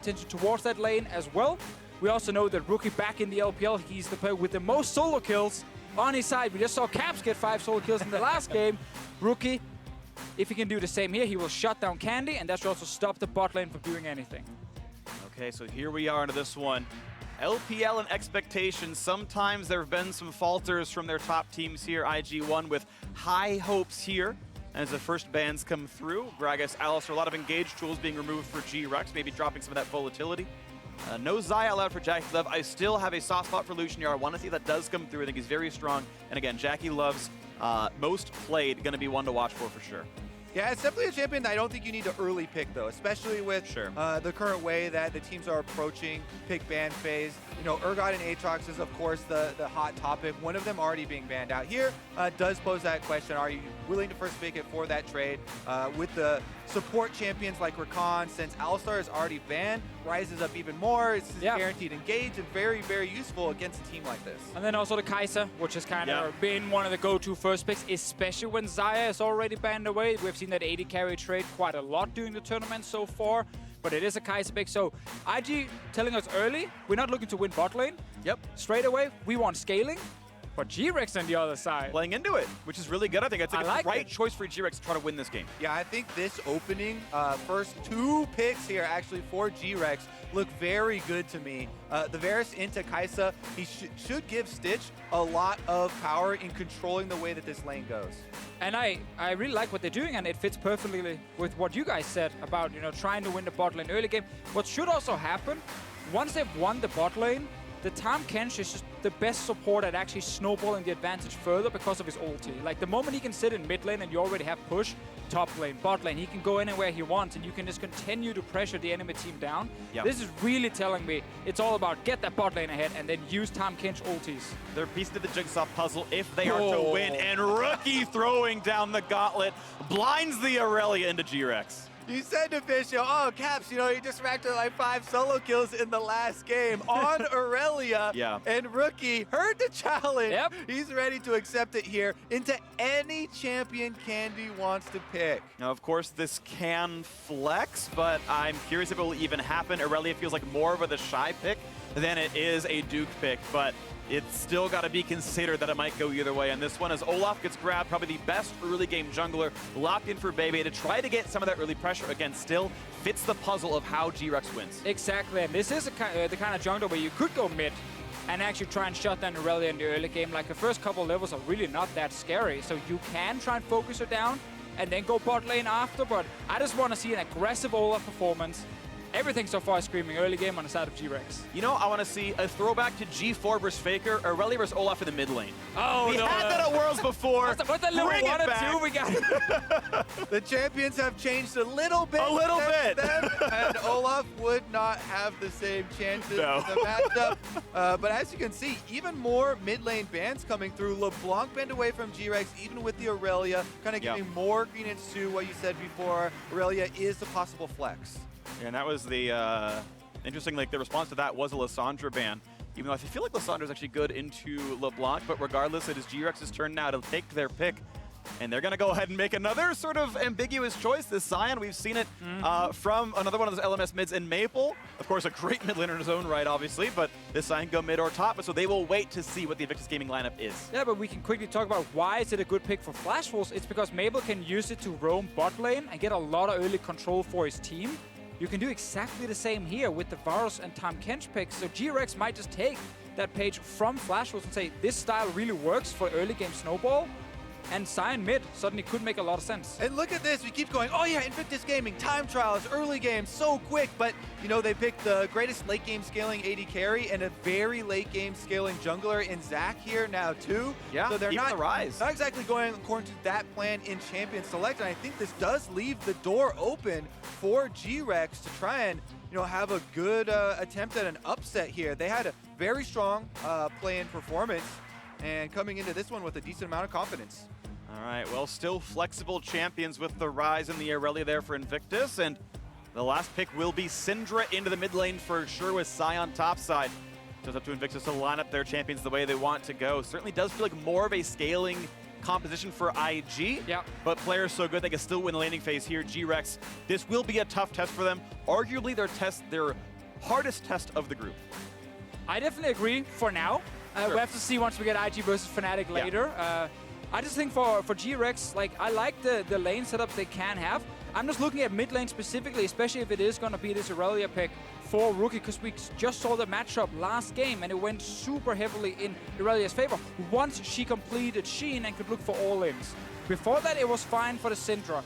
attention towards that lane as well. We also know that Rookie back in the LPL, he's the player with the most solo kills on his side. We just saw Caps get 5 solo kills in the last game. Rookie, if he can do the same here, he will shut down Candy, and that should also stop the bot lane from doing anything. Okay, so here we are into this one. LPL and expectations. Sometimes there have been some falters from their top teams here. IG1 with high hopes here as the first bans come through. Gragas, Alistar, a lot of engaged tools being removed for GRX, maybe dropping some of that volatility. No Xayah allowed for JackeyLove. I still have a soft spot for Lucian here. I want to see if that does come through. I think he's very strong. And again, JackeyLove's most played, going to be one to watch for sure. Yeah, it's definitely a champion that I don't think you need to early pick, though, especially with the current way that the teams are approaching pick ban phase. You know, Urgot and Aatrox is, of course, the hot topic. One of them already being banned out here does pose that question. Are you willing to first pick it for that trade? With the support champions like Rakan, since Alistar is already banned, rises up even more. It's guaranteed engage and very, very useful against a team like this. And then also the Kaisa, which has kind of been one of the go-to first picks, especially when Xayah is already banned away. We've seen that 80 carry trade quite a lot during the tournament so far, but it is a Kaisa pick. So IG telling us early, we're not looking to win bot lane. Straight away, we want scaling. But GRX on the other side. Playing into it, which is really good. I think it's like the right choice for GRX to try to win this game. Yeah, I think this opening, first 2 picks here actually for GRX look very good to me. The Varus into Kaisa, he should give Stitch a lot of power in controlling the way that this lane goes. And I really like what they're doing, and it fits perfectly with what you guys said about, you know, trying to win the bot lane early game. What should also happen, once they've won the bot lane, the Tahm Kench is just the best support at actually snowballing the advantage further because of his ulti. Like, the moment he can sit in mid lane and you already have push, top lane, bot lane, he can go anywhere he wants and you can just continue to pressure the enemy team down. This is really telling me it's all about get that bot lane ahead and then use Tahm Kench ultis. They're piece to the jigsaw puzzle if they are to win. And Rookie throwing down the gauntlet blinds the Irelia into GRX. You said Deficio, oh, Caps, you know, he just racked up like 5 solo kills in the last game on Irelia. And Rookie heard the challenge. He's ready to accept it here into any champion Candy wants to pick. Now, of course, this can flex, but I'm curious if it will even happen. Irelia feels like more of a shy pick than it is a Duke pick, but it's still got to be considered that it might go either way. And this one, as Olaf gets grabbed, probably the best early game jungler, locked in for Bebe to try to get some of that early pressure. Again, still fits the puzzle of how GRX wins. Exactly, and this is the kind of jungler where you could go mid and actually try and shut down Irelia in the early game. Like, the first couple levels are really not that scary, so you can try and focus her down and then go bot lane after, but I just want to see an aggressive Olaf performance. Everything so far is screaming early game on the side of GRX. You know, I want to see a throwback to G4 versus Faker, Irelia versus Olaf in the mid lane. Oh, we had that at Worlds before. What's that little 1 or 2 we got? The champions have changed a little bit. And Olaf would not have the same chances in the matchup. But as you can see, even more mid lane bans coming through. LeBlanc banned away from GRX, even with the Irelia, kind of giving more credence to what you said before. Irelia is the possible flex. And that was the interesting, like, the response to that was a Lissandra ban. Even though I feel like Lissandra is actually good into LeBlanc, but regardless, it is GRX's turn now to take their pick. And they're going to go ahead and make another sort of ambiguous choice. This Sion, we've seen it from another one of those LMS mids in Maple. Of course, a great mid laner in his own right, obviously, but this Sion go mid or top, so they will wait to see what the Invictus Gaming lineup is. Yeah, but we can quickly talk about why is it a good pick for Flash Wolves. It's because Maple can use it to roam bot lane and get a lot of early control for his team. You can do exactly the same here with the Varus and Tahm Kench picks, so GRX might just take that page from Flash Wolves and say, this style really works for early game snowball, and Sion mid suddenly could make a lot of sense. And look at this, we keep going, oh yeah, Invictus Gaming, time trials, early game, so quick, but you know, they picked the greatest late game scaling AD carry and a very late game scaling jungler in Zac here now too. Yeah, so they're even the Ryze. Not exactly going according to that plan in Champion Select, and I think this does leave the door open for GRX to try and, you know, have a good attempt at an upset here. They had a very strong play-in performance, and coming into this one with a decent amount of confidence. All right, well, still flexible champions with the Ryze and the Irelia there for Invictus, and the last pick will be Syndra into the mid lane for sure with Sion topside. Just up to Invictus to line up their champions the way they want to go. Certainly does feel like more of a scaling composition for IG, but players so good they can still win the laning phase here. GRX, this will be a tough test for them. Arguably their hardest test of the group. I definitely agree for now. Sure. We have to see once we get IG versus Fnatic later. I just think for GRX, like, I like the lane setup they can have. I'm just looking at mid lane specifically, especially if it is going to be this Irelia pick for Rookie, because we just saw the matchup last game and it went super heavily in Irelia's favor once she completed Sion and could look for all-ins. Before that, it was fine for the Syndra.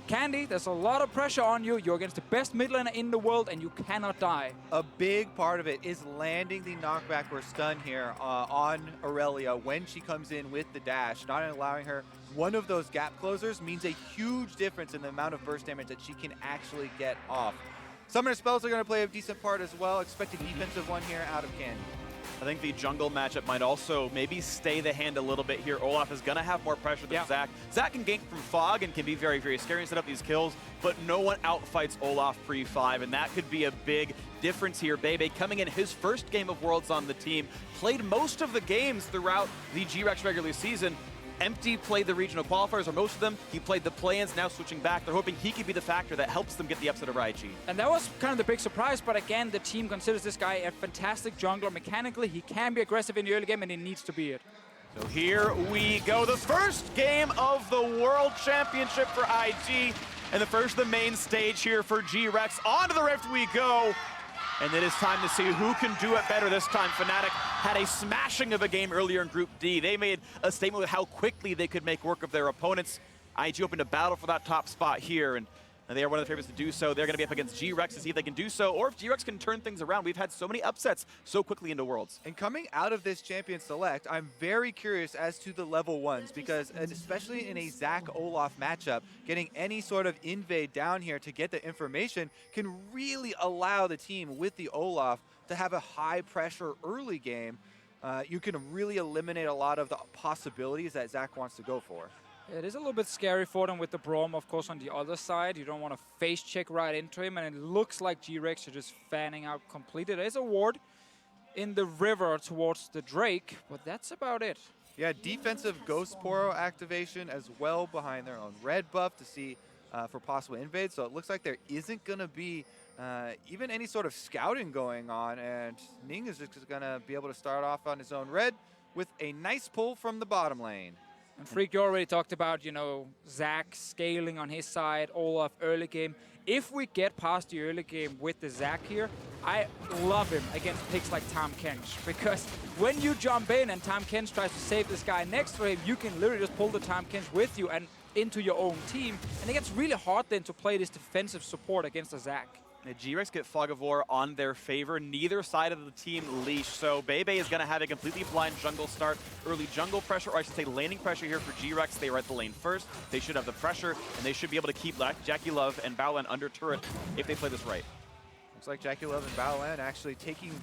Candy, there's a lot of pressure on you. You're against the best mid laner in the world and you cannot die. A big part of it is landing the knockback or stun here on Irelia when she comes in with the dash. Not allowing her one of those gap closers means a huge difference in the amount of burst damage that she can actually get off. Summoner spells are going to play a decent part as well. Expect a defensive one here out of Candy. I think the jungle matchup might also maybe stay the hand a little bit here. Olaf is going to have more pressure than Zac. Zac can gank from fog and can be very, very scary and set up these kills, but no one outfights Olaf pre-5, and that could be a big difference here. Bebe coming in his first game of Worlds on the team, played most of the games throughout the GRX regular season. Empty played the regional qualifiers, or most of them. He played the play-ins, now switching back. They're hoping he could be the factor that helps them get the upset of IG. And that was kind of the big surprise, but again, the team considers this guy a fantastic jungler. Mechanically, he can be aggressive in the early game, and he needs to be it. So here we go. The first game of the World Championship for IG, and the first of the main stage here for GRX. Onto the Rift we go. And it is time to see who can do it better this time. Fnatic had a smashing of a game earlier in Group D. They made a statement with how quickly they could make work of their opponents. IG opened a battle for that top spot here, and they are one of the favorites to do so. They're going to be up against GRX to see if they can do so, or if GRX can turn things around. We've had so many upsets so quickly into Worlds. And coming out of this Champion Select, I'm very curious as to the level ones, because especially in a Zac Olaf matchup, getting any sort of invade down here to get the information can really allow the team with the Olaf to have a high pressure early game. You can really eliminate a lot of the possibilities that Zac wants to go for. It is a little bit scary for them with the Braum, of course, on the other side. You don't want to face check right into him, and it looks like GRX are just fanning out completely. There's a ward in the river towards the Drake, but that's about it. Yeah, defensive Ghost Poro activation as well behind their own red buff to see for possible invades. So it looks like there isn't going to be even any sort of scouting going on, and Ning is just going to be able to start off on his own red with a nice pull from the bottom lane. And Phreak, you already talked about, you know, Zac scaling on his side, Olaf early game. If we get past the early game with the Zac here, I love him against picks like Tahm Kench, because when you jump in and Tahm Kench tries to save this guy next to him, you can literally just pull the Tahm Kench with you and into your own team. And it gets really hard then to play this defensive support against a Zac. The GRX get Fog of War on their favor. Neither side of the team leash. So Bebe is going to have a completely blind jungle start. Early jungle pressure, or I should say laning pressure here for GRX. They are at the lane first. They should have the pressure, and they should be able to keep JackeyLove and Baolan under turret if they play this right. Looks like JackeyLove and Baolan actually taking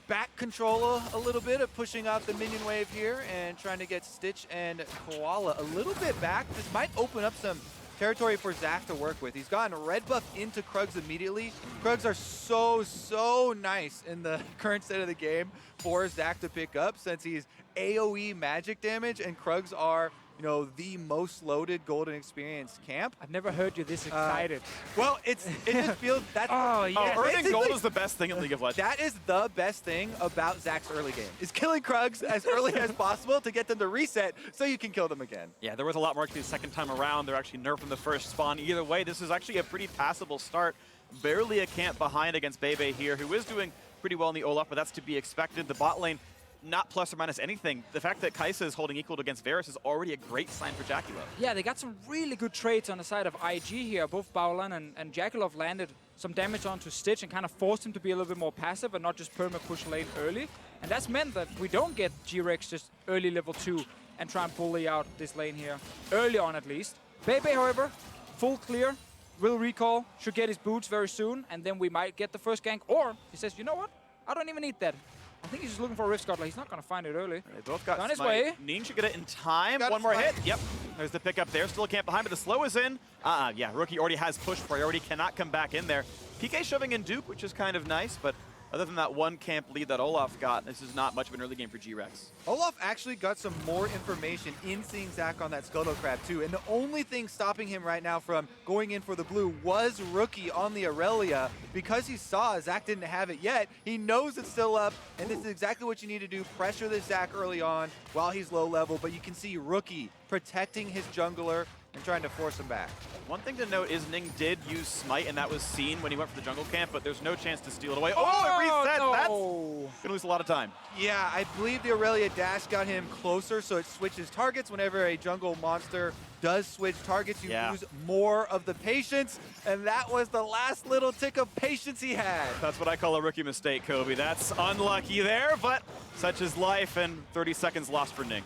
back control a little bit of pushing out the minion wave here and trying to get Stitch and Koala a little bit back. This might open up some territory for Zac to work with. He's gotten red buff into Krugs immediately. Krugs are so nice in the current state of the game for Zac to pick up, since he's AoE magic damage and Krugs are, you know, the most loaded golden experience camp. I've never heard you this excited. Well, it just feels that's Earning gold is the best thing in League of Legends. That is the best thing about Zac's early game, is killing Krugs as early as possible to get them to reset so you can kill them again. Yeah, there was a lot more the second time around. They're actually nerfing the first spawn. Either way, this is actually a pretty passable start. Barely a camp behind against Bebe here, who is doing pretty well in the Olaf, but that's to be expected. The bot lane, not plus or minus anything. The fact that Kaisa is holding equal against Varus is already a great sign for JackeyLove. Yeah, they got some really good trades on the side of IG here. Both Baolan and JackeyLove landed some damage onto Stitch and kind of forced him to be a little bit more passive and not just perma-push lane early. And that's meant that we don't get GRX just early level 2 and try and bully out this lane here, early on at least. Bebe, however, full clear, will recall, should get his boots very soon, and then we might get the first gank. Or he says, you know what? I don't even need that. I think he's just looking for a Rift Scuttler. He's not going to find it early. They both got on his way. Ning should get it in time. One more hit. Yep. There's the pickup there. Still a camp behind, but the slow is in. Yeah, Rookie already has push priority. Cannot come back in there. PK shoving in Duke, which is kind of nice, but other than that one camp lead that Olaf got, this is not much of an early game for GRX. Olaf actually got some more information in seeing Zac on that Scuttle Crab too, and the only thing stopping him right now from going in for the blue was Rookie on the Irelia. Because he saw Zac didn't have it yet, he knows it's still up, and this is exactly what you need to do. Pressure this Zac early on while he's low level, but you can see Rookie protecting his jungler and trying to force him back. One thing to note is Ning did use Smite, and that was seen when he went for the jungle camp, but there's no chance to steal it away. Oh, it reset! No. That's gonna lose a lot of time. Yeah, I believe the Aurelia dash got him closer, so it switches targets. Whenever a jungle monster does switch targets, you lose more of the patience, and that was the last little tick of patience he had. That's what I call a rookie mistake, Kobe. That's unlucky there, but such is life, and 30 seconds lost for Ning.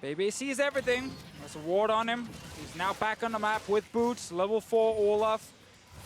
Baby sees everything. There's a ward on him. He's now back on the map with boots. Level 4 Olaf.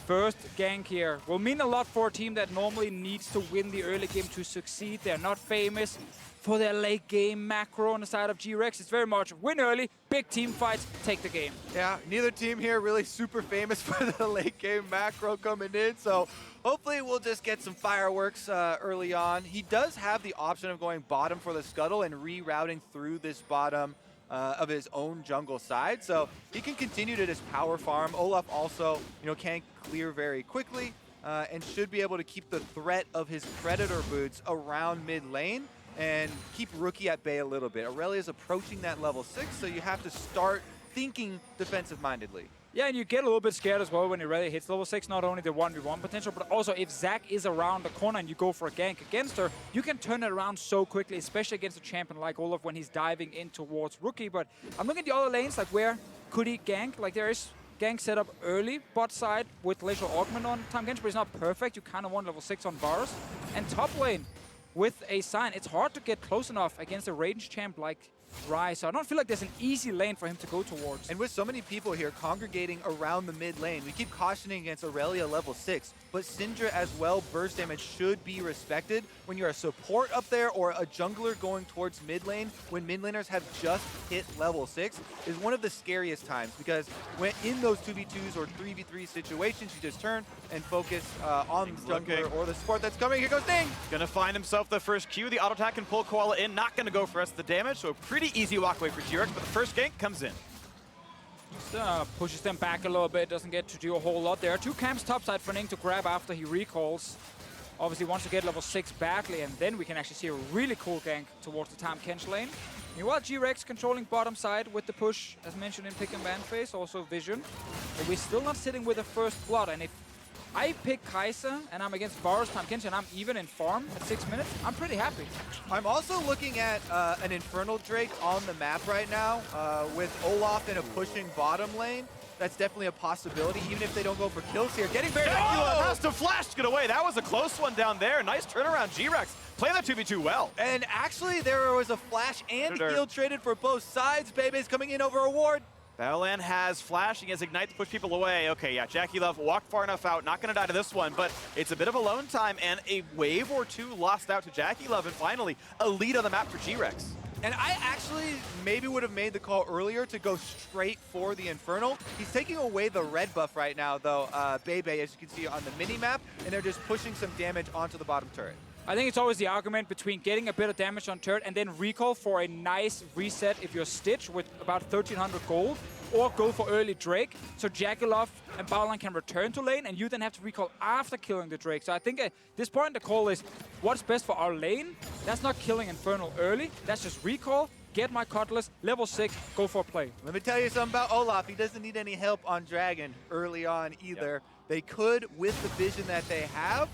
First gank here. Will mean a lot for a team that normally needs to win the early game to succeed. They're not famous for their late game macro on the side of GRX. It's very much win early, big team fights, take the game. Yeah, neither team here really super famous for the late game macro coming in, so hopefully we'll just get some fireworks early on. He does have the option of going bottom for the Scuttle and rerouting through this bottom of his own jungle side, so he can continue to just power farm. Olaf also, can clear very quickly and should be able to keep the threat of his Predator boots around mid lane and keep Rookie at bay a little bit. Aurelia's approaching that level 6, so you have to start thinking defensive-mindedly. Yeah, and you get a little bit scared as well when Irelia hits level 6, not only the 1v1 potential, but also if Zac is around the corner and you go for a gank against her, you can turn it around so quickly, especially against a champion like Olaf when he's diving in towards Rookie. But I'm looking at the other lanes, like where could he gank? Like there is gank set up early bot side with Glacial Augment on Time Genji, but it's not perfect. You kind of want level 6 on Varus. And top lane with a Sion, it's hard to get close enough against a range champ like Ryze, so I don't feel like there's an easy lane for him to go towards. And with so many people here congregating around the mid lane, we keep cautioning against Aurelia level 6, but Syndra as well, burst damage should be respected. When you're a support up there or a jungler going towards mid lane, when mid laners have just hit level 6, is one of the scariest times, because when in those 2v2s or 3v3 situations, you just turn and focus on the jungler or the support that's coming. Here goes Ning! Gonna find himself the first Q. The auto attack can pull Koala in, not gonna go for the rest of the damage, so pretty easy walk away for GRX, but the first gank comes in. Just pushes them back a little bit, doesn't get to do a whole lot there. 2 camps topside for Ning to grab after he recalls. Obviously wants to get level 6 badly, and then we can actually see a really cool gank towards the Tahm Kench lane. Meanwhile, GRX controlling bottom side with the push, as mentioned in pick and ban phase, also vision. But we're still not sitting with a first blood, and if I pick Kaisa and I'm against Varus, Tahm Kench, and I'm even in farm at 6 minutes, I'm pretty happy. I'm also looking at an Infernal Drake on the map right now with Olaf in a pushing bottom lane. That's definitely a possibility, even if they don't go for kills here. Getting very has to flash to get away. That was a close one down there. Nice turnaround, GRX. Play that 2v2 well. And actually, there was a flash and heal traded for both sides. Bebe's coming in over a ward. Baolan has flash, he has ignite to push people away. Okay, yeah, JackeyLove walked far enough out, not gonna die to this one, but it's a bit of alone time and a wave or two lost out to JackeyLove, and finally a lead on the map for GRX. And I actually maybe would have made the call earlier to go straight for the Infernal. He's taking away the red buff right now, though, Bebe, as you can see on the mini-map, and they're just pushing some damage onto the bottom turret. I think it's always the argument between getting a bit of damage on turret and then recall for a nice reset if you're Stitch with about 1,300 gold, or go for early Drake, so JackeyLove and Baolan can return to lane, and you then have to recall after killing the Drake. So I think at this point the call is, what's best for our lane? That's not killing Infernal early, that's just recall, get my Cutlass, level 6, go for a play. Let me tell you something about Olaf. He doesn't need any help on Dragon early on either. Yep. They could, with the vision that they have,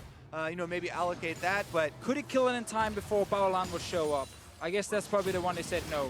maybe allocate that, but... Could he kill it in time before Baolan would show up? I guess that's probably the one they said no.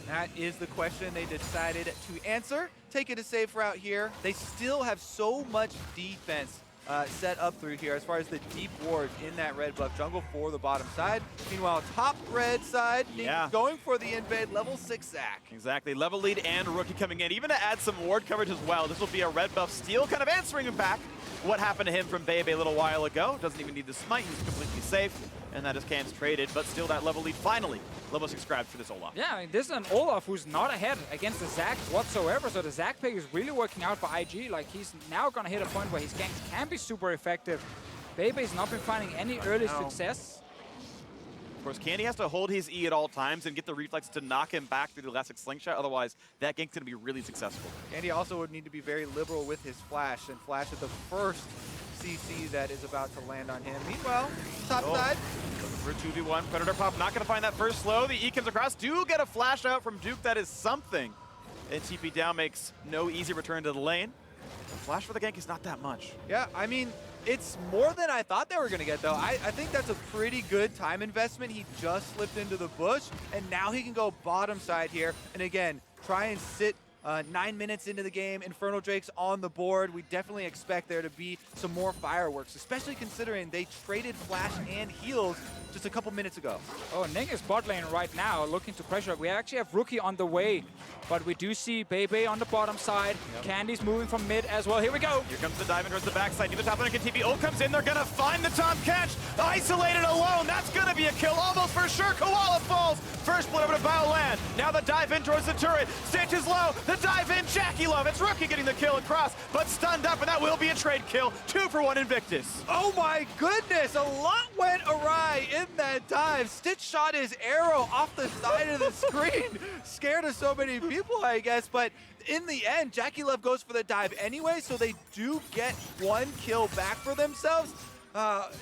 That is the question they decided to answer. Take it a safe route here. They still have so much defense set up through here as far as the deep wards in that red buff jungle for the bottom side. Meanwhile, top red side, going for the invade, level 6 Zac. Exactly, level lead and rookie coming in, even to add some ward coverage as well. This will be a red buff steal, kind of answering him back what happened to him from Bebe a little while ago. Doesn't even need the smite, he's completely safe. and that is Cam's traded, but still that level lead finally. Level 6 grabbed for this Olaf. Yeah, I mean, this is an Olaf who's not ahead against the Zac whatsoever, so the Zac pick is really working out for IG. Like, he's now gonna hit a point where his ganks can be super effective. Bebe's not been finding any early success. Of course, Candy has to hold his E at all times and get the reflex to knock him back through the elastic slingshot. Otherwise, that gank's going to be really successful. Candy also would need to be very liberal with his flash and flash at the first CC that is about to land on him. Meanwhile, top side. For 2v1, Predator Pop not going to find that first slow. The E comes across. Do get a flash out from Duke. That is something. And TP down makes no easy return to the lane. Flash for the gank is not that much. Yeah, I mean, it's more than I thought they were going to get, though. I think that's a pretty good time investment. He just slipped into the bush, and now he can go bottom side here. And again, try and sit 9 minutes into the game. Infernal Drake's on the board. We definitely expect there to be some more fireworks, especially considering they traded flash and heals just a couple minutes ago. Oh, Ning is bot lane right now, looking to pressure. We actually have Rookie on the way, but we do see Bebe on the bottom side. Yep. Candy's moving from mid as well. Here we go. Here comes the dive in towards the backside. Neither top lane can TP. Ult comes in. They're going to find the top catch. Isolated alone. That's going to be a kill almost for sure. Koala falls. First blood over to Baolan. Now the dive in towards the turret. Stitch is low. The dive in. JackeyLove. It's Rookie getting the kill across, but stunned up, and that will be a trade kill. 2 for 1 Invictus. Oh my goodness. A lot went awry in that dive. Stitch shot his arrow off the side of the screen. Scared of so many people, I guess, but in the end, JackeyLove goes for the dive anyway, so they do get 1 kill back for themselves.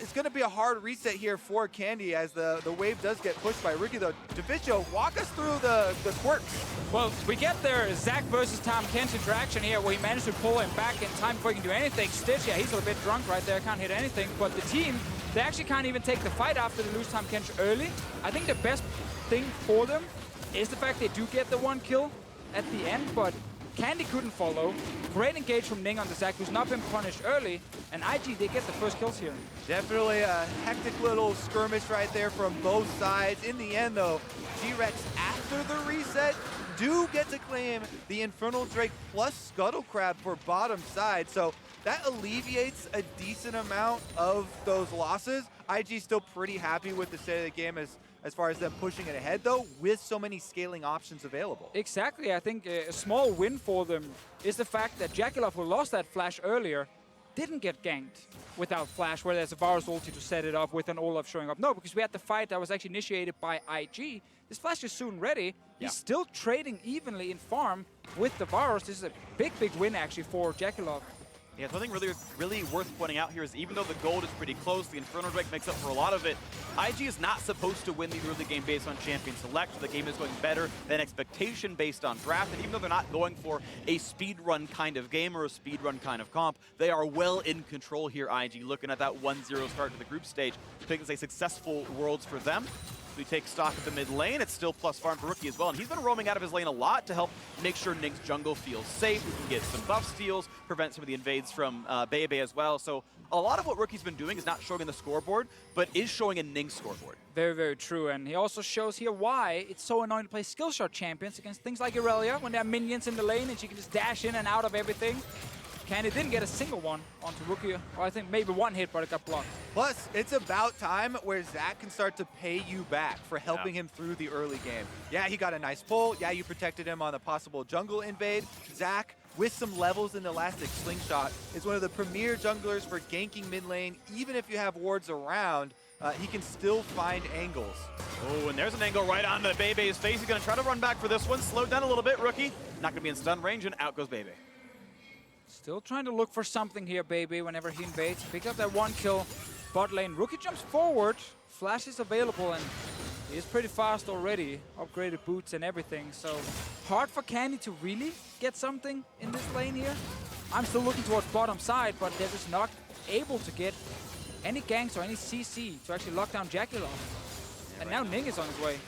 It's going to be a hard reset here for Candy as the wave does get pushed by Rookie, though. Deficio, walk us through the quirks. Well, we get their Zac versus Tom Kent's interaction here where he managed to pull him back in time before he can do anything. Stitch, yeah, he's a bit drunk right there, can't hit anything, but the team, they actually can't even take the fight after they lose Tom Kent early. I think the best thing for them is the fact they do get the 1 kill at the end, but Candy couldn't follow. Great engage from Ning on the Zac, who's not been punished early, and IG, they get the first kills here. Definitely a hectic little skirmish right there from both sides. In the end, though, GRX, after the reset, do get to claim the Infernal Drake plus Scuttle Crab for bottom side, so that alleviates a decent amount of those losses. IG still pretty happy with the state of the game as far as them pushing it ahead, though, with so many scaling options available. Exactly. I think a small win for them is the fact that JackeyLove, who lost that flash earlier, didn't get ganked without flash, where there's a Varus ulti to set it up with an Olaf showing up. No, because we had the fight that was actually initiated by IG. This flash is soon ready. He's still trading evenly in farm with the Varus. This is a big, big win, actually, for JackeyLove. Yeah, something really worth pointing out here is even though the gold is pretty close, the Infernal Drake makes up for a lot of it. IG is not supposed to win the early game based on champion select. The game is going better than expectation based on draft, and even though they're not going for a speedrun kind of game or a speedrun kind of comp, they are well in control here, IG, looking at that 1-0 start to the group stage. I think it's a successful Worlds for them. We take stock of the mid lane. It's still plus farm for Rookie as well. And he's been roaming out of his lane a lot to help make sure Ning's jungle feels safe. We can get some buff steals, prevent some of the invades from Bebe as well. So a lot of what Rookie's been doing is not showing in the scoreboard, but is showing in Ning's scoreboard. Very, very true. And he also shows here why it's so annoying to play skillshot champions against things like Irelia when there are minions in the lane and she can just dash in and out of everything. Candy didn't get a single one onto Rookie. Or I think maybe 1 hit, but it got blocked. Plus, it's about time where Zac can start to pay you back for helping him through the early game. Yeah, he got a nice pull. Yeah, you protected him on the possible jungle invade. Zac, with some levels in the elastic slingshot, is one of the premier junglers for ganking mid lane. Even if you have wards around, he can still find angles. Oh, and there's an angle right onto Bebe's face. He's going to try to run back for this one. Slowed down a little bit, Rookie. Not going to be in stun range, and out goes Bebe. Still trying to look for something here, Bebe, whenever he invades. Pick up that 1 kill bot lane. Rookie jumps forward. Flash is available, and he is pretty fast already. Upgraded boots and everything. So hard for Candy to really get something in this lane here. I'm still looking towards bottom side, but they're just not able to get any ganks or any CC to actually lock down JackeyLove. Yeah, and now Ning is on his way.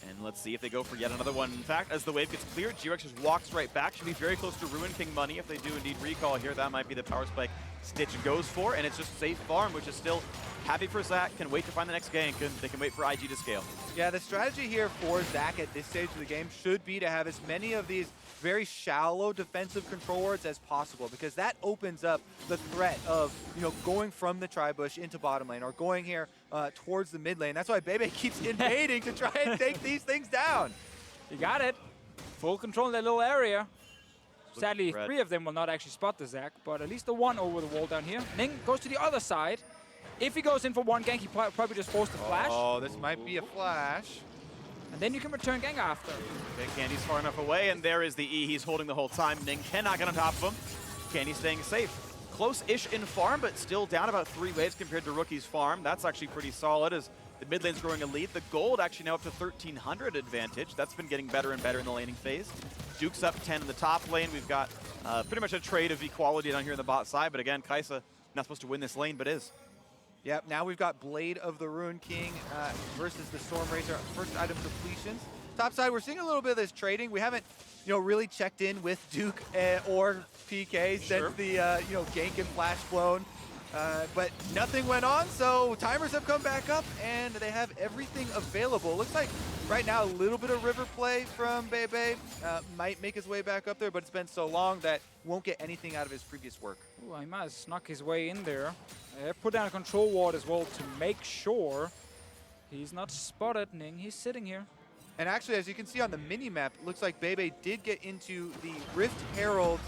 And let's see if they go for yet another one. In fact, as the wave gets cleared, GRX just walks right back. Should be very close to Ruin King money if they do indeed recall here. That might be the power spike Stitch goes for, and it's just safe farm, which is still Happy for Zac, can wait to find the next gank, and they can wait for IG to scale. Yeah, the strategy here for Zac at this stage of the game should be to have as many of these very shallow defensive control wards as possible, because that opens up the threat of, you know, going from the tri-bush into bottom lane or going here towards the mid lane. That's why Bebe keeps invading to try and take these things down. You got it. Full control in that little area. Sadly, 3 of them will not actually spot the Zac, but at least the one over the wall down here. Ning goes to the other side. If he goes in for one gank, he probably just forced the flash. Oh, this might be a flash. And then you can return gank after. Okay, Candy's far enough away, and there is the E he's holding the whole time. Ning cannot get on top of him. Candy staying safe. Close-ish in farm, but still down about 3 waves compared to Rookie's farm. That's actually pretty solid as the mid lane's growing a lead. The gold actually now up to 1,300 advantage. That's been getting better and better in the laning phase. Duke's up 10 in the top lane. We've got pretty much a trade of equality down here in the bot side, but again, Kaisa not supposed to win this lane, but is. Yep, now we've got Blade of the Rune King versus the Stormrazor. First item depletions. Top side, we're seeing a little bit of this trading. We haven't, you know, really checked in with Duke or PK since the, you know, gank and flash blown. But nothing went on, so timers have come back up, and they have everything available. Looks like right now a little bit of river play from Bebe might make his way back up there, but it's been so long that won't get anything out of his previous work. Ooh, he might have snuck his way in there. Put down a control ward as well to make sure he's not spotted. Ning, he's sitting here. And actually, as you can see on the mini-map, it looks like Bebe did get into the Rift Herald.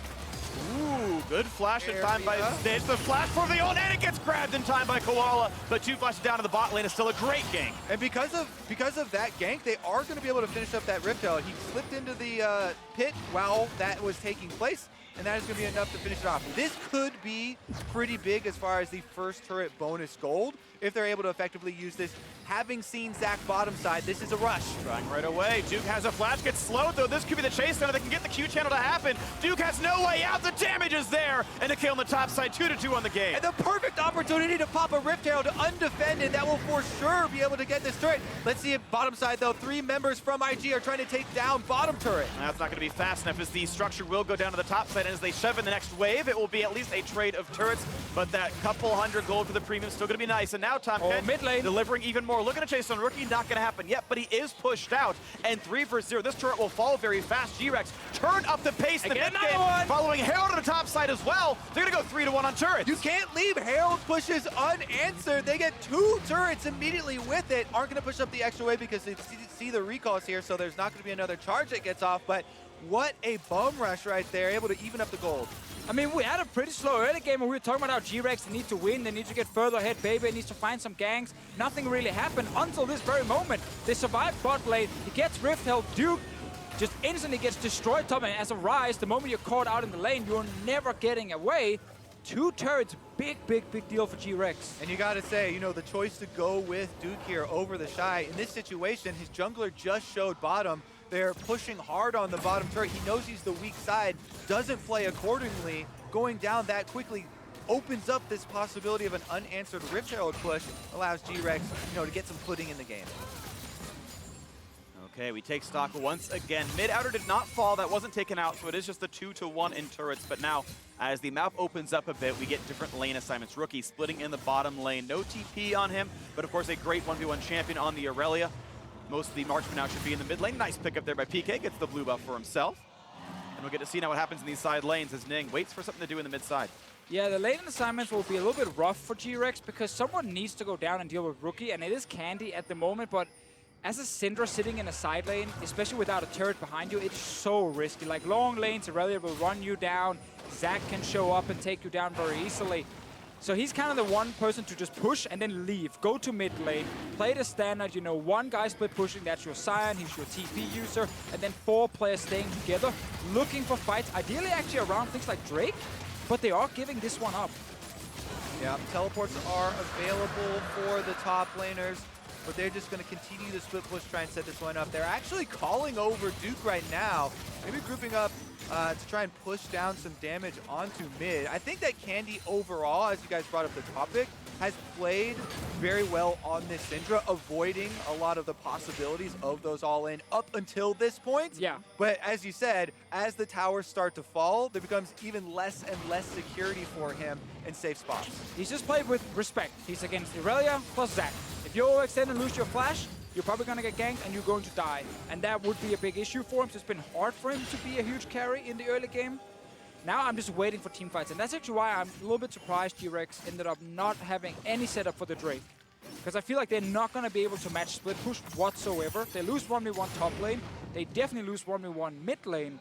Ooh, good flash in time by Stitch. The flash for the ult, and it gets grabbed in time by Koala. But 2 flashes down to the bot lane is still a great gank. And because of that gank, they are going to be able to finish up that Rift Herald. He slipped into the pit while that was taking place, and that is going to be enough to finish it off. This could be pretty big as far as the first turret bonus gold, if they're able to effectively use this. Having seen Zac bottom side, this is a rush. Trying right away. Duke has a flash, gets slowed though. This could be the chase center that can get the Q channel to happen. Duke has no way out. The damage is there. And a kill on the top side, 2-2 on the game. And the perfect opportunity to pop a Rift Herald undefended. That will for sure be able to get this turret. Let's see it bottom side though. 3 members from IG are trying to take down bottom turret. And that's not going to be fast enough as the structure will go down to the top side. And as they shove in the next wave, it will be at least a trade of turrets. But that couple hundred gold for the premium is still going to be nice. And now Tom mid lane delivering even more. Looking to chase on Rookie. Not going to happen yet, but he is pushed out. And 3 for 0. This turret will fall very fast. GRX turn up the pace in the mid game, following Herald on the top side as well. They're going to go 3-1 on turrets. You can't leave Herald pushes unanswered. They get 2 turrets immediately with it. Aren't going to push up the extra way because they see the recalls here, so there's not going to be another charge that gets off. But what a bum rush right there, able to even up the gold. I mean, we had a pretty slow early game, and we were talking about how GRX need to win, they need to get further ahead, Bebe needs to find some ganks. Nothing really happened until this very moment. They survived bot lane, he gets Rift Held, Duke just instantly gets destroyed top, and as a Ryze, the moment you're caught out in the lane, you're never getting away. 2 turrets, big deal for GRX. And you gotta say, you know, the choice to go with Duke here over the Shy, in this situation, his jungler just showed bottom. They're pushing hard on the bottom turret. He knows he's the weak side, doesn't play accordingly. Going down that quickly opens up this possibility of an unanswered Rift Herald push, allows GRX, you know, to get some footing in the game. Okay, we take stock once again. Mid-outer did not fall, that wasn't taken out, so it is just a 2-1 in turrets. But now, as the map opens up a bit, we get different lane assignments. Rookie splitting in the bottom lane, no TP on him, but of course a great 1v1 champion on the Irelia. Most of the marksmen now should be in the mid lane. Nice pickup there by PK, gets the blue buff for himself. And we'll get to see now what happens in these side lanes as Ning waits for something to do in the mid side. Yeah, the lane assignments will be a little bit rough for GRX because someone needs to go down and deal with Rookie, and it is Candy at the moment, but as a Syndra sitting in a side lane, especially without a turret behind you, it's so risky. Like long lanes, Irelia will run you down, Zac can show up and take you down very easily. So he's kind of the one person to just push and then leave. Go to mid lane, play the standard, you know, 1 guy split pushing, that's your Sion, he's your TP user, and then 4 players staying together, looking for fights, ideally actually around things like Drake, but they are giving this one up. Yeah, teleports are available for the top laners, but they're just going to continue to split push, try and set this one up. They're actually calling over Duke right now, maybe grouping up to try and push down some damage onto mid. I think that Candy overall, as you guys brought up the topic, has played very well on this Syndra, avoiding a lot of the possibilities of those all-in up until this point. Yeah. But as you said, as the towers start to fall, there becomes even less and less security for him in safe spots. He's just played with respect. He's against Irelia plus Zac. If you overextend and lose your flash, you're probably going to get ganked and you're going to die. And that would be a big issue for him. So it's been hard for him to be a huge carry in the early game. Now I'm just waiting for team fights. And that's actually why I'm a little bit surprised GRX ended up not having any setup for the Drake. Because I feel like they're not going to be able to match split push whatsoever. They lose 1v1 top lane. They definitely lose 1v1 mid lane.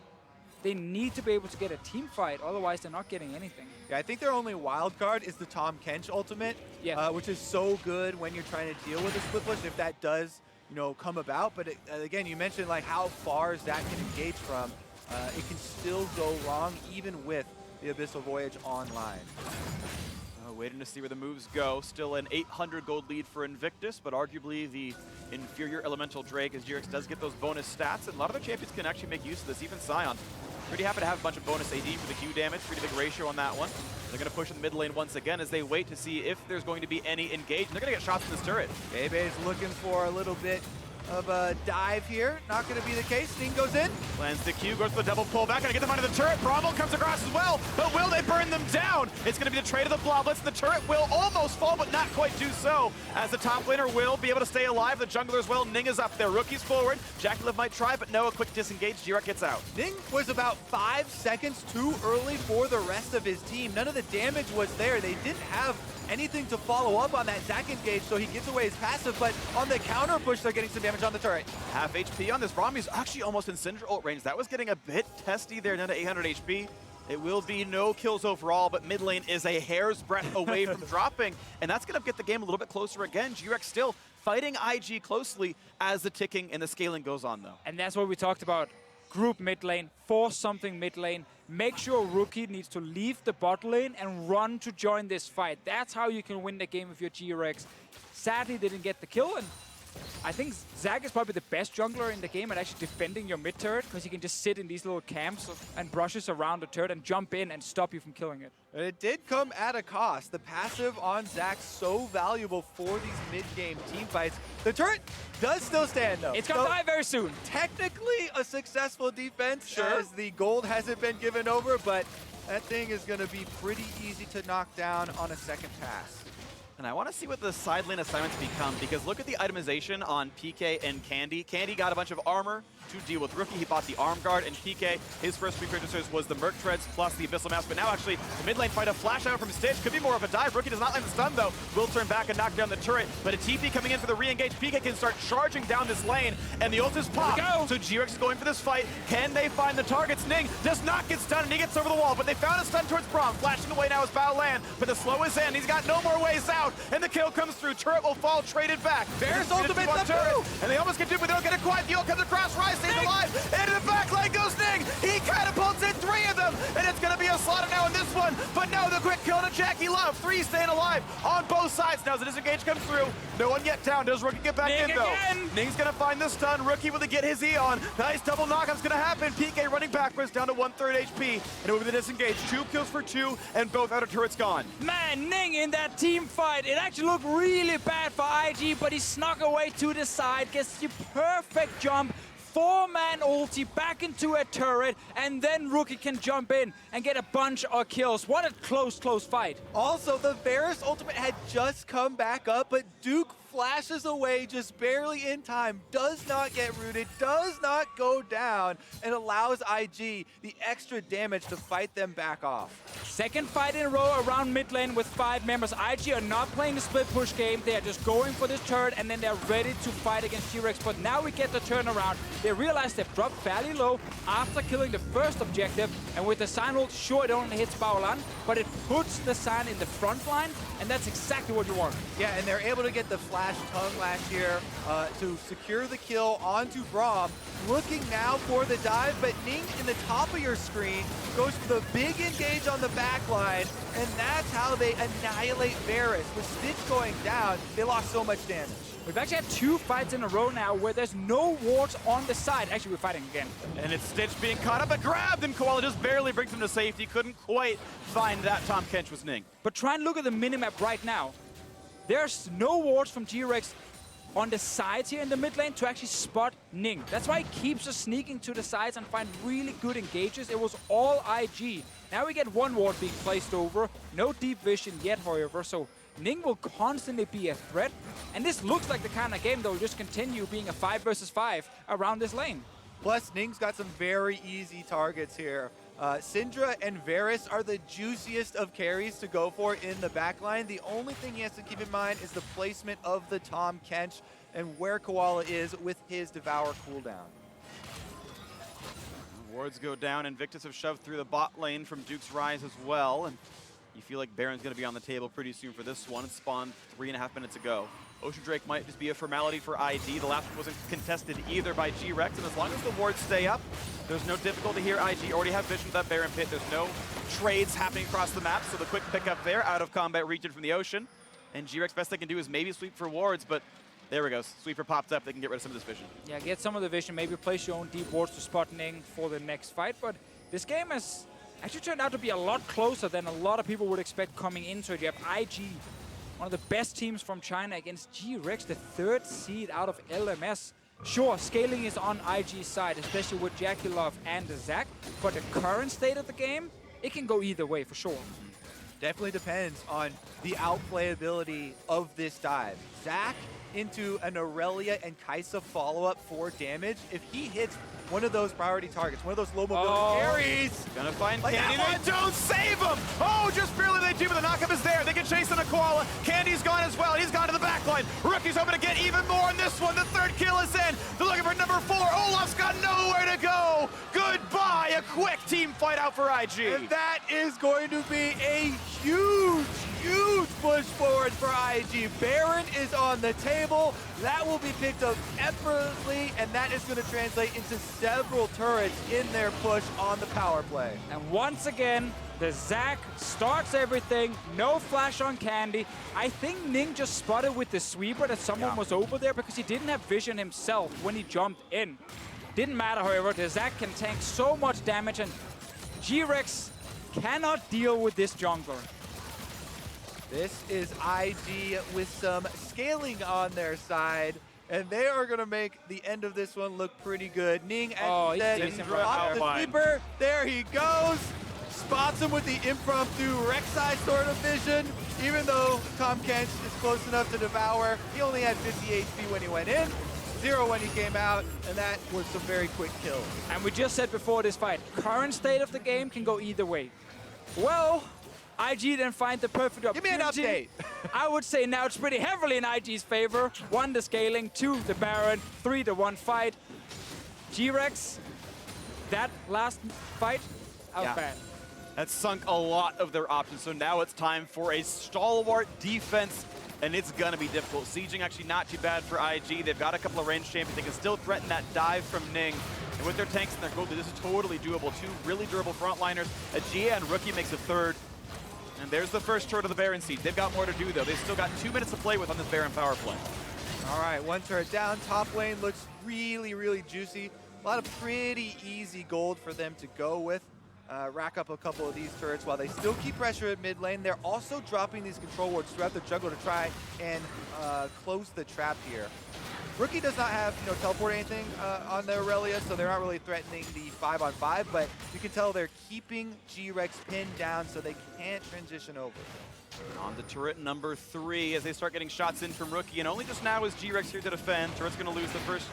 They need to be able to get a team fight, otherwise they're not getting anything. Yeah, I think their only wild card is the Tahm Kench ultimate, which is so good when you're trying to deal with a split push if that does, you know, come about. But again, you mentioned like how far Zac can engage from. It can still go wrong even with the Abyssal Voyage online. Waiting to see where the moves go. Still an 800 gold lead for Invictus, but arguably the inferior elemental Drake, as GRX does get those bonus stats, and a lot of their champions can actually make use of this, even Sion. Pretty happy to have a bunch of bonus AD for the Q damage, pretty big ratio on that one. They're going to push in the mid lane once again as they wait to see if there's going to be any engagement. They're going to get shots in this turret. Bebe's looking for a little bit of a dive here. Not going to be the case. Ning goes in. Lands the Q, goes for the double pullback, gonna get them under the turret. Braum comes across as well, but will they burn them down? It's gonna be the trade of the bloblets. The turret will almost fall, but not quite do so, as the top laner will be able to stay alive. The jungler as well. Ning is up there. Rookie's forward. JackeyLove might try, but no, a quick disengage. GRX gets out. Ning was about 5 seconds too early for the rest of his team. None of the damage was there. They didn't have anything to follow up on that Zac engage, so he gives away his passive, but on the counter push, they're getting some damage on the turret. Half HP on this. Braum is actually almost in Syndra ult range. That was getting a bit testy there, down to 800 HP. It will be no kills overall, but mid lane is a hair's breadth away from dropping, and that's going to get the game a little bit closer again. GRX still fighting IG closely as the ticking and the scaling goes on, though. And that's what we talked about. Group mid lane, force something mid lane, make sure Rookie needs to leave the bot lane and run to join this fight. That's how you can win the game with your GRX. Sadly, they didn't get the kill, and I think Zac is probably the best jungler in the game at actually defending your mid turret, because he can just sit in these little camps and brushes around the turret and jump in and stop you from killing it. It did come at a cost. The passive on Zac so valuable for these mid-game team fights. The turret does still stand though. It's gonna die very soon. Technically a successful defense, as the gold hasn't been given over, but that thing is gonna be pretty easy to knock down on a second pass. And I want to see what the side lane assignments become, because look at the itemization on PK and Candy. Candy got a bunch of armor to deal with Rookie. He bought the arm guard, and PK, his first three purchases was the Merc Treads plus the Abyssal Mask. But now actually, the mid lane fight, a flash out from Stitch. Could be more of a dive. Rookie does not land the stun though. Will turn back and knock down the turret. But a TP coming in for the re-engage. PK can start charging down this lane, and the ult is popped. So GRX is going for this fight. Can they find the targets? Ning does not get stunned, and he gets over the wall. But they found a stun towards Braum. Flashing away now is Baolan, but the slow is in. He's got no more ways out, and the kill comes through. Turret will fall, traded back. Varus ultimate's up too! And they almost get duped, but they don't get it quite. The ult comes across. Ryze stays alive. Into the back line goes Ning. He catapults in 3 of them, and it's going to be a slaughter now in this one. But no, the quick kill to JackeyLove. 3 staying alive on both sides. Now as the disengage comes through, no one yet down. Does Rookie get back in though? Ning's going to find the stun. Rookie will get his Eon. Nice double knockup's going to happen. PK running backwards down to 1/3 HP. And over the disengage, 2 kills for 2, and both outer turrets gone. Man, Ning in that team fight. It actually looked really bad for IG, but he snuck away to the side, gets the perfect jump. 4-man ulti back into a turret, and then Rookie can jump in and get a bunch of kills. What a close fight. Also, the Varus ultimate had just come back up, but Duke flashes away just barely in time, does not get rooted, does not go down, and allows IG the extra damage to fight them back off. Second fight in a row around mid lane with 5 members. IG are not playing the split push game. They are just going for this turret, and then they're ready to fight against GRX. But now we get the turnaround. They realize they've dropped fairly low after killing the first objective, and with the Sion ult, sure, it only hits Baolan, but it puts the Sion in the front line, and that's exactly what you want. Yeah, and they're able to get the flash tongue last year to secure the kill onto Braum. Looking now for the dive, but Ning in the top of your screen goes for the big engage on the back line, and that's how they annihilate Varus. With Stitch going down, they lost so much damage. We've actually had 2 fights in a row now where there's no wards on the side. Actually, we're fighting again. And it's Stitch being caught up, but grabbed, and Koala just barely brings him to safety. Couldn't quite find that Tahm Kench was Ning. But try and look at the minimap right now. There's no wards from GRX on the sides here in the mid lane to actually spot Ning. That's why he keeps us sneaking to the sides and find really good engages. It was all IG. Now we get one ward being placed over. No deep vision yet, however, so Ning will constantly be a threat. And this looks like the kind of game that will just continue being a 5 versus 5 around this lane. Plus, Ning's got some very easy targets here. Syndra and Varus are the juiciest of carries to go for in the backline. The only thing he has to keep in mind is the placement of the Tahm Kench and where Koala is with his Devour cooldown. Wards go down. Invictus have shoved through the bot lane from Duke's Ryze as well. And you feel like Baron's going to be on the table pretty soon for this one. It spawned 3.5 minutes ago. Ocean Drake might just be a formality for ID. The last one wasn't contested either by GRX, and as long as the wards stay up, there's no difficulty here. IG already have vision of that Baron pit. There's no trades happening across the map, so the quick pickup there, out of combat region from the Ocean. And GRX best they can do is maybe sweep for wards, but there we go. Sweeper popped up. They can get rid of some of this vision. Yeah, get some of the vision. Maybe place your own deep wards to spot Ning for the next fight. But this game has actually turned out to be a lot closer than a lot of people would expect coming into it. You have IG, one of the best teams from China, against GRX, the 3rd seed out of LMS. Sure, scaling is on IG's side, especially with JackeyLove and Zac, but the current state of the game, it can go either way for sure. Definitely depends on the outplayability of this dive. Zac into an Irelia and Kaisa follow-up for damage. If he hits one of those priority targets, one of those low mobility carries. Gonna find like Candy. They don't save him! Oh, just barely they do, but the knockup is there. They can chase in a Koala. Candy's gone as well. He's gone to the back line. Rookie's hoping to get even more on this one. The 3rd kill is in. They're looking for number 4. Olaf's got nowhere to go. Goodbye. A quick team fight out for IG. And that is going to be a huge push forward for IG. Baron is on the table. That will be picked up effortlessly, and that is going to translate into several turrets in their push on the power play. And once again, the Zac starts everything. No flash on Candy. I think Ning just spotted with the sweeper that someone was over there because he didn't have vision himself when he jumped in. Didn't matter, however. The Zac can tank so much damage, and GRX cannot deal with this jungler. This is IG with some scaling on their side, and they are going to make the end of this one look pretty good. Ning, as you said, off the sweeper. There he goes. Spots him with the impromptu Rek'Sai sort of vision. Even though Tahm Kench is close enough to devour, he only had 50 HP when he went in. 0 when he came out, and that was some very quick kills. And we just said before this fight, current state of the game can go either way. Well, IG didn't find the perfect opportunity. Give me an update. I would say now it's pretty heavily in IG's favor. 1, the scaling, 2, the Baron, 3, the 1 fight. GRX, that last fight, out bad. That sunk a lot of their options, so now it's time for a stalwart defense, and it's gonna be difficult. Sieging actually not too bad for IG. They've got a couple of range champions. They can still threaten that dive from Ning. And with their tanks and their gold, this is totally doable. 2 really durable frontliners. A Gia and Rookie makes a 3rd. And there's the first turret of the Baron siege. They've got more to do, though. They've still got 2 minutes to play with on this Baron power play. All right, 1 turret down. Top lane looks really juicy. A lot of pretty easy gold for them to go with. Rack up a couple of these turrets while they still keep pressure at mid lane. They're also dropping these control wards throughout the jungle to try and close the trap here. Rookie does not have, teleport or anything on their Irelia, so they're not really threatening the 5-on-5, but you can tell they're keeping GRX pinned down so they can't transition over. On to turret number 3 as they start getting shots in from Rookie, and only just now is GRX here to defend. Turret's gonna lose the first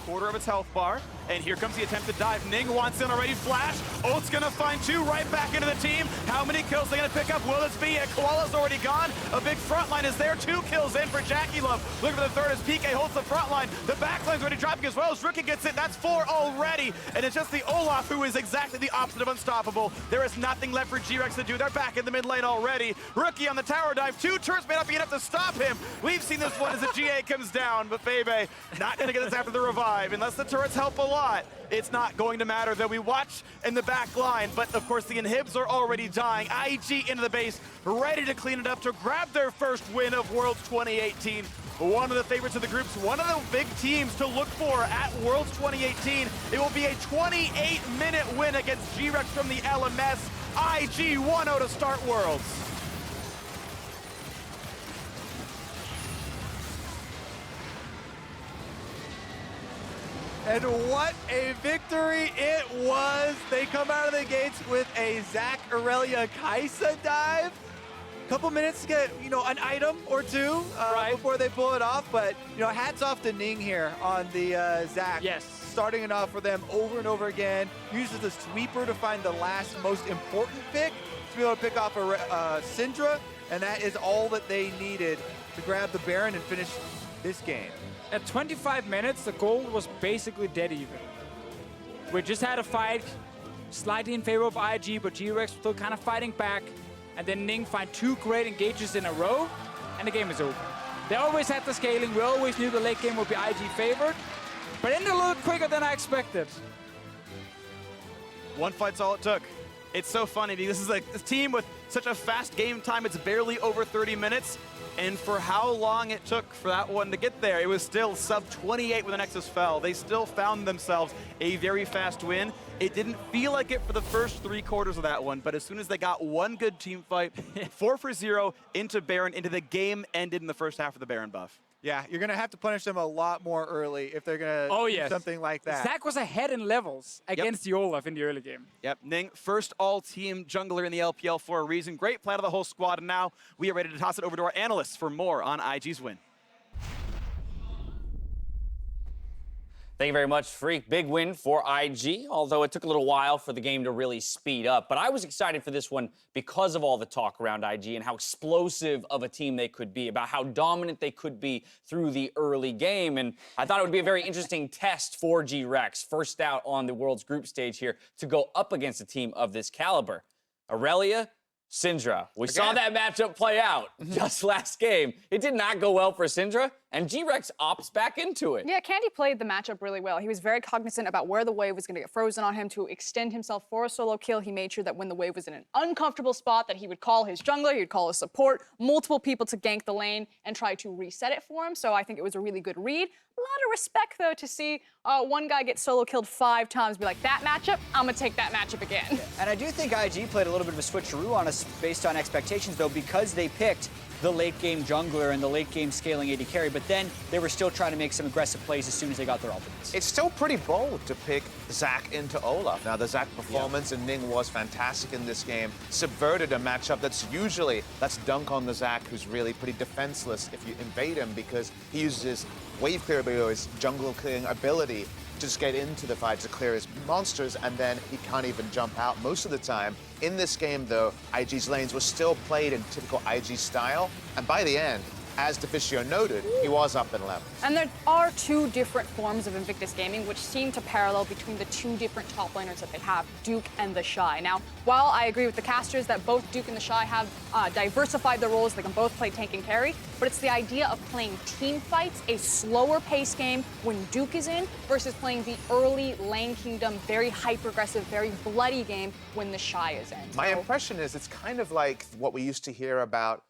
quarter of its health bar, and here comes the attempted dive. Ning wants in already, flash. Ult's gonna find 2 right back into the team. How many kills they gonna pick up? Will this be it? Koala's already gone. A big front line is there. 2 kills in for JackeyLove. Looking for the 3rd as PK holds the front line. The back line's already dropping as well as Rookie gets it. That's 4 already, and it's just the Olaf who is exactly the opposite of unstoppable. There is nothing left for GRX to do. They're back in the mid lane already. Rookie on the tower dive. 2 turrets may not be enough to stop him. We've seen this one as the GA comes down, but Bebe not gonna get this after the revive. Unless the turrets help a lot, it's not going to matter. Though we watch in the back line, but of course the inhibs are already dying. IG into the base, ready to clean it up to grab their first win of Worlds 2018. One of the favorites of the groups, one of the big teams to look for at Worlds 2018. It will be a 28-minute win against GRX from the LMS. IG 1-0 to start Worlds. And what a victory it was. They come out of the gates with a Zac Irelia Kaisa dive. Couple minutes to get, an item or two before they pull it off. But, hats off to Ning here on the Zac. Yes. Starting it off for them over and over again. Uses the sweeper to find the last most important pick to be able to pick off a Syndra. And that is all that they needed to grab the Baron and finish this game. At 25 minutes, the goal was basically dead even. We just had a fight, slightly in favor of IG, but GRX still kind of fighting back. And then Ning find 2 great engages in a row, and the game is over. They always had the scaling. We always knew the late game would be IG favored, but ended a little quicker than I expected. One fight's all it took. It's so funny because this is like a team with such a fast game time. It's barely over 30 minutes. And for how long it took for that one to get there, it was still sub 28 when the Nexus fell. They still found themselves a very fast win. It didn't feel like it for the first 3 quarters of that one, but as soon as they got one good team fight, 4-for-0 into Baron, into the game ended in the first half of the Baron buff. Yeah, you're going to have to punish them a lot more early if they're going to do something like that. Zac was ahead in levels against the Olaf in the early game. Yep, Ning, first all-team jungler in the LPL for a reason. Great play to the whole squad, and now we are ready to toss it over to our analysts for more on IG's win. Thank you very much, Phreak. Big win for IG, although it took a little while for the game to really speed up. But I was excited for this one because of all the talk around IG and how explosive of a team they could be, about how dominant they could be through the early game. And I thought it would be a very interesting test for GRX, first out on the World's group stage here, to go up against a team of this caliber. Irelia, Syndra. We saw that matchup play out just last game. It did not go well for Syndra, and GRX opts back into it. Yeah, Candy played the matchup really well. He was very cognizant about where the wave was going to get frozen on him to extend himself for a solo kill. He made sure that when the wave was in an uncomfortable spot that he would call his jungler, he'd call his support, multiple people to gank the lane and try to reset it for him. So I think it was a really good read. A lot of respect, though, to see one guy get solo killed 5 times, be like, that matchup, I'm going to take that matchup again. Yeah. And I do think IG played a little bit of a switcheroo on us based on expectations, though, because they picked the late-game jungler and the late-game scaling AD carry, but then they were still trying to make some aggressive plays as soon as they got their ultimates. It's still pretty bold to pick Zac into Olaf. Now, the Zac performance and Ning was fantastic in this game, subverted a matchup that's usually, let's dunk on the Zac, who's really pretty defenseless if you invade him, because he uses his wave clear ability, or his jungle clearing ability, to just get into the fight to clear his monsters, and then he can't even jump out most of the time. In this game, though, IG's lanes were still played in typical IG style, and by the end, as Deficio noted, he was up in levels. And there are 2 different forms of Invictus Gaming, which seem to parallel between the 2 different top laners that they have, Duke and the Shy. Now, while I agree with the casters that both Duke and the Shy have diversified their roles, they can both play tank and carry, but it's the idea of playing team fights, a slower pace game when Duke is in, versus playing the early lane kingdom, very hyper-aggressive, very bloody game when the Shy is in. My impression is it's kind of like what we used to hear about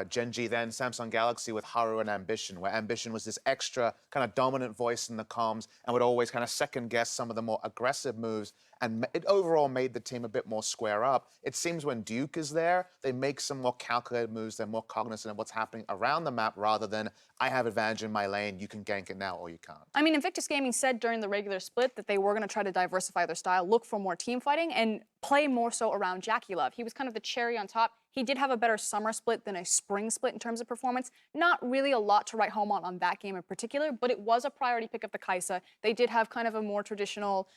Gen.G, then Samsung Galaxy, with Haru and Ambition, where Ambition was this extra kind of dominant voice in the comms and would always kind of second guess some of the more aggressive moves, and it overall made the team a bit more square up. It seems when Duke is there, they make some more calculated moves, they're more cognizant of what's happening around the map rather than, I have advantage in my lane, you can gank it now or you can't. I mean, Invictus Gaming said during the regular split that they were going to try to diversify their style, look for more team fighting, and play more so around JackeyLove. He was kind of the cherry on top. He did have a better summer split than a spring split in terms of performance. Not really a lot to write home on that game in particular, but it was a priority pick of the Kaisa. They did have kind of a more traditional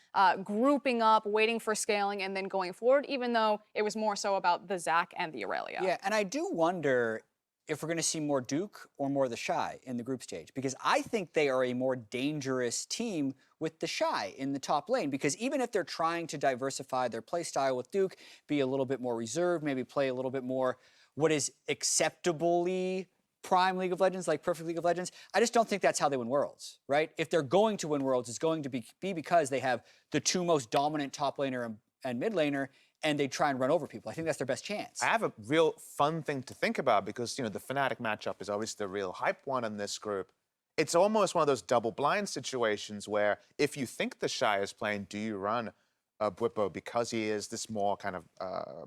grouping up, waiting for scaling, and then going forward, even though it was more so about the Zac and the Irelia. Yeah, and I do wonder if we're going to see more Duke or more the Shy in the group stage, because I think they are a more dangerous team with the Shy in the top lane, because even if they're trying to diversify their play style with Duke, be a little bit more reserved, maybe play a little bit more what is acceptably prime League of Legends, like perfect League of Legends, I just don't think that's how they win Worlds, right? If they're going to win Worlds, it's going to be because they have the 2 most dominant top laner and mid laner, and they try and run over people. I think that's their best chance. I have a real fun thing to think about because, the Fnatic matchup is obviously the real hype one in this group. It's almost one of those double blind situations where if you think the Shy is playing, do you run Bwipo, because he is this more kind of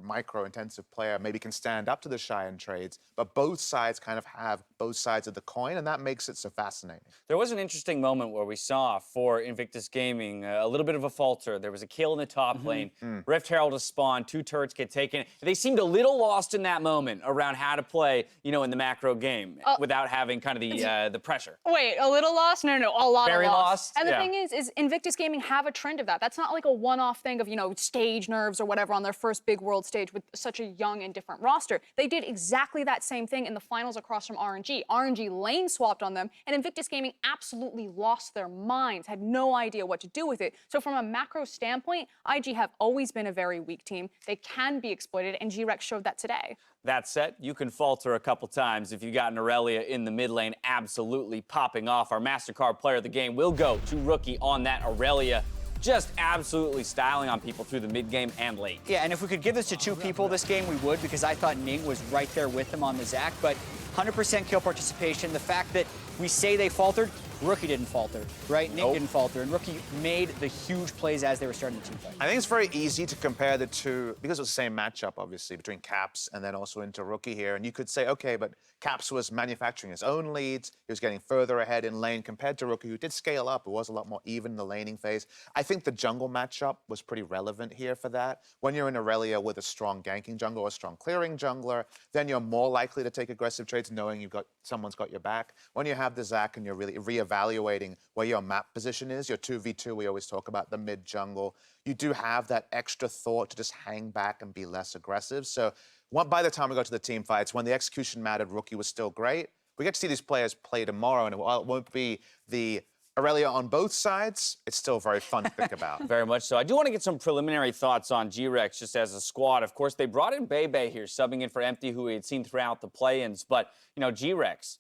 micro-intensive player, maybe can stand up to the Shy in trades, but both sides kind of have both sides of the coin, and that makes it so fascinating. There was an interesting moment where we saw for Invictus Gaming a little bit of a falter. There was a kill in the top lane. Rift Herald to spawn, 2 turrets get taken. They seemed a little lost in that moment around how to play, you know, in the macro game without having kind of the pressure. Wait, a little lost? No, a lot Very of lost. And the thing is Invictus Gaming have a trend of that. That's not like a one-off thing of, you know, stage nerves or whatever on their first big world stage with such a young and different roster. They did exactly that same thing in the finals across from RNG. RNG lane swapped on them, and Invictus Gaming absolutely lost their minds, had no idea what to do with it. So from a macro standpoint, IG have always been a very weak team. They can be exploited, and GRX showed that today. That said, you can falter a couple times if you got an Irelia in the mid lane absolutely popping off. Our MasterCard player of the game will go to Rookie on that Irelia. Just absolutely styling on people through the mid game and late. Yeah, and if we could give this to 2 people this game, we would, because I thought Ning was right there with him on the Zac, but 100% kill participation. The fact that we say they faltered, Rookie didn't falter, right? Ning didn't falter, and Rookie made the huge plays as they were starting the team fight. I think it's very easy to compare the two, because it was the same matchup, obviously, between Caps and then also into Rookie here. And you could say, okay, but Caps was manufacturing his own leads. He was getting further ahead in lane compared to Rookie, who did scale up. It was a lot more even in the laning phase. I think the jungle matchup was pretty relevant here for that. When you're in Irelia with a strong ganking jungler or a strong clearing jungler, then you're more likely to take aggressive trades knowing someone's got your back. When you have the Zac and you're really reevaluating where your map position is, your 2v2, we always talk about the mid jungle, you do have that extra thought to just hang back and be less aggressive. So by the time we got to the team fights, when the execution mattered, Rookie was still great. We get to see these players play tomorrow, and while it won't be the Irelia on both sides, it's still very fun to think about. Very much so. I do want to get some preliminary thoughts on GRX just as a squad. Of course, they brought in Bebe here, subbing in for Empty, who we had seen throughout the play-ins. But, you know, GRX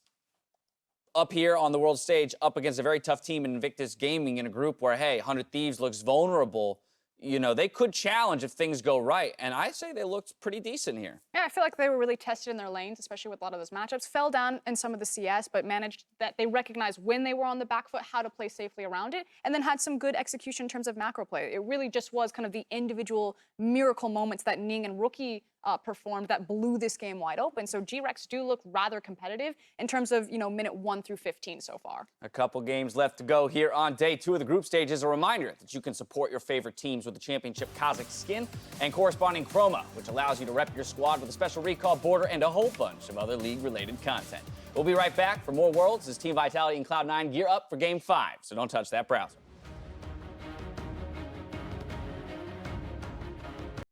up here on the world stage, up against a very tough team in Invictus Gaming in a group where, hey, 100 Thieves looks vulnerable. You know, they could challenge if things go right. And I say they looked pretty decent here. Yeah, I feel like they were really tested in their lanes, especially with a lot of those matchups. Fell down in some of the CS, but managed that they recognized when they were on the back foot, how to play safely around it, and then had some good execution in terms of macro play. It really just was kind of the individual miracle moments that Ning and Rookie performed that blew this game wide open. So GRX do look rather competitive in terms of, you know, minute 1 through 15 so far. A couple games left to go here on day 2 of the group stage. As a reminder that you can support your favorite teams with the championship Kazakh skin and corresponding chroma, which allows you to rep your squad with a special recall border and a whole bunch of other league-related content. We'll be right back for more Worlds as Team Vitality and Cloud9 gear up for Game 5, so don't touch that browser.